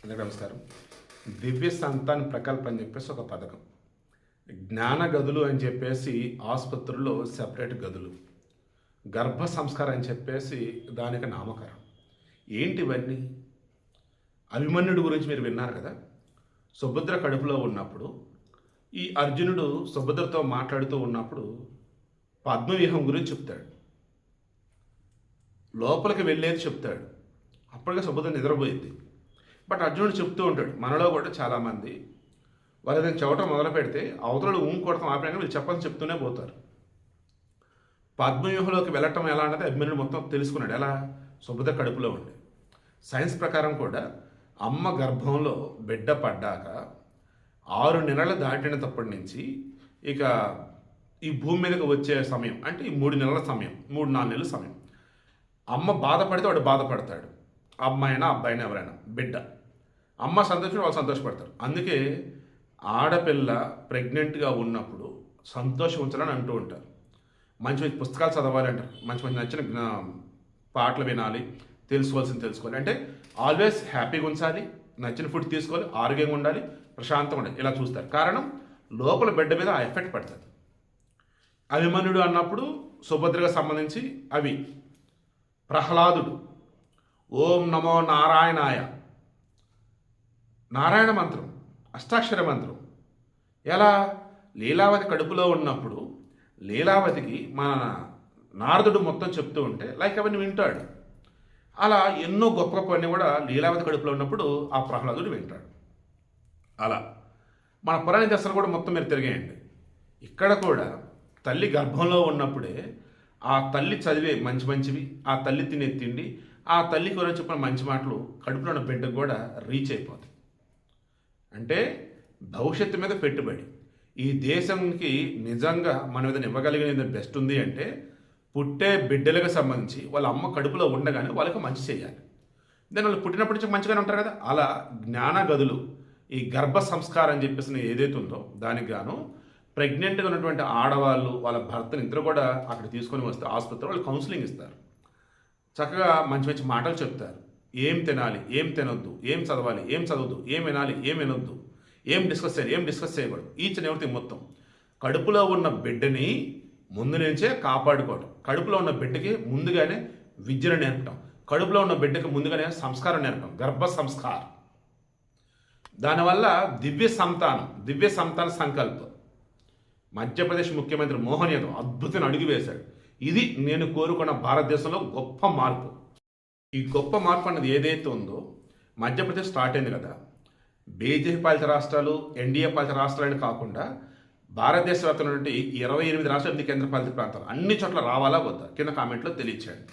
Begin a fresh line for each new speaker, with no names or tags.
అందరికీ నమస్కారం. దివ్య సంతాన్ ప్రకల్ప అని చెప్పేసి ఒక పథకం. జ్ఞాన గదులు అని చెప్పేసి ఆసుపత్రుల్లో సెపరేట్ గదులు, గర్భ సంస్కారం అని చెప్పేసి దానికి నామకరణం. ఏంటి ఇవన్నీ? అభిమన్యుడి గురించి మీరు విన్నారు కదా. సుభద్ర కడుపులో ఉన్నప్పుడు ఈ అర్జునుడు సుభద్రతో మాట్లాడుతూ ఉన్నప్పుడు పద్మవ్యూహం గురించి చెప్తాడు, లోపలికి వెళ్ళేది చెప్తాడు. అప్పటికే సుభద్ర నిద్రపోయింది. బట్ అర్జునుడు చెప్తూ ఉంటాడు, మనలో కూడా చాలామంది వాళ్ళని చెవటం మొదలు పెడితే అవతల కొడతాం ఆపినాక వీళ్ళు చెప్పని చెప్తూనే పోతారు. పద్మవ్యూహంలోకి వెళ్ళటం ఎలా అన్నది అభిమన్యుడు మొత్తం తెలుసుకున్నాడు. ఎలా? సుభద్ర కడుపులో ఉండి. సైన్స్ ప్రకారం కూడా అమ్మ గర్భంలో బిడ్డ పడ్డాక 6 నెలలు దాటినప్పటి నుంచి ఇక ఈ భూమి మీదకి వచ్చే సమయం అంటే ఈ 3 నెలల సమయం, 3-4 నెలల సమయం. అమ్మ బాధపడితే వాడు బాధపడతాడు, అమ్మాయినా అబ్బాయినా ఎవరైనా. బిడ్డ అమ్మ సంతోషం వాళ్ళు సంతోషపడతారు. అందుకే ఆడపిల్ల ప్రెగ్నెంట్గా ఉన్నప్పుడు సంతోషం ఉంచాలని అంటూ ఉంటారు. మంచి మంచి పుస్తకాలు చదవాలి అంటారు, మంచి మంచి నచ్చిన పాటలు వినాలి, తెలుసుకోవాల్సింది తెలుసుకోవాలి. అంటే ఆల్వేస్ హ్యాపీగా ఉంచాలి, నచ్చిన ఫుడ్ తీసుకోవాలి, ఆరోగ్యంగా ఉండాలి, ప్రశాంతంగా ఉండాలి, ఇలా చూస్తారు. కారణం లోపల బిడ్డ మీద ఆ ఎఫెక్ట్ పడుతుంది. అభిమన్యుడు అన్నప్పుడు సుభద్రగా సంబంధించి అవి ప్రహ్లాదుడు ఓం నమో నారాయణాయ, నారాయణ మంత్రం, అష్టాక్షర మంత్రం. ఎలా? లీలావతి కడుపులో ఉన్నప్పుడు లీలావతికి మన నారదుడు మొత్తం చెప్తూ ఉంటే లైక్ అవన్నీ వింటాడు. అలా ఎన్నో గొప్ప గొప్పవన్నీ కూడా లీలావతి కడుపులో ఉన్నప్పుడు ఆ ప్రహ్లాదుడు వింటాడు. అలా మన పురాణ దశలు కూడా మొత్తం మీరు తిరిగేయండి. ఇక్కడ కూడా తల్లి గర్భంలో ఉన్నప్పుడే ఆ తల్లి చదివే మంచి మంచివి, ఆ తల్లి తినే తిండి, ఆ తల్లికి ఎవరైనా చెప్పిన మంచి మాటలు కడుపులో ఉన్న బిడ్డకు కూడా రీచ్ అయిపోతాయి. అంటే భవిష్యత్తు మీద పెట్టుబడి. ఈ దేశంకి నిజంగా మన మీద ఇవ్వగలిగినది బెస్ట్ ఉంది అంటే పుట్టే బిడ్డలకు సంబంధించి వాళ్ళ అమ్మ కడుపులో ఉండగానే వాళ్ళకి మంచి చేయాలి. దాని వాళ్ళు పుట్టినప్పటి నుంచి మంచిగానే ఉంటారు కదా. అలా జ్ఞాన గదులు, ఈ గర్భ సంస్కారం అని చెప్పేసి ఏదైతే ఉందో దానికి గాను ప్రెగ్నెంట్గా ఉన్నటువంటి ఆడవాళ్ళు వాళ్ళ భర్తను ఇద్దరు కూడా అక్కడ తీసుకొని వస్తే ఆసుపత్రి వాళ్ళు కౌన్సిలింగ్ ఇస్తారు. చక్కగా మంచి మంచి మాటలు చెప్తారు. ఏం తినాలి, ఏం తినొద్దు, ఏం చదవాలి, ఏం చదవద్దు, ఏం వినాలి, ఏం వినొద్దు, ఏం డిస్కస్ చేయాలి, ఏం డిస్కస్ చేయకూడదు, ఈచ్ అండ్ ఎవ్రీథింగ్ మొత్తం. కడుపులో ఉన్న బిడ్డని ముందు నుంచే కాపాడుకోవటం, కడుపులో ఉన్న బిడ్డకి ముందుగానే విద్యను నేర్పటం, కడుపులో ఉన్న బిడ్డకి ముందుగానే సంస్కారం నేర్పడం, గర్భ సంస్కారం. దానివల్ల దివ్య సంతాన సంకల్పం. మధ్యప్రదేశ్ ముఖ్యమంత్రి మోహన్ యాదవ్ అద్భుతమైన అడుగు వేశాడు. ఇది నేను కోరుకున్న భారతదేశంలో గొప్ప మార్పు. ఈ గొప్ప మార్పు అన్నది ఏదైతే ఉందో మధ్యప్రదేశ్ స్టార్ట్ అయింది కదా. బీజేపీ పాలిత రాష్ట్రాలు, ఎన్డీఏ పాలిత రాష్ట్రాలని కాకుండా భారతదేశ వ్యాప్తంగా నుండి 28 రాష్ట్రాలు, కేంద్ర పాలిత ప్రాంతాలు అన్ని చోట్ల రావాలా వద్దా కింద కామెంట్లో తెలియచేయండి.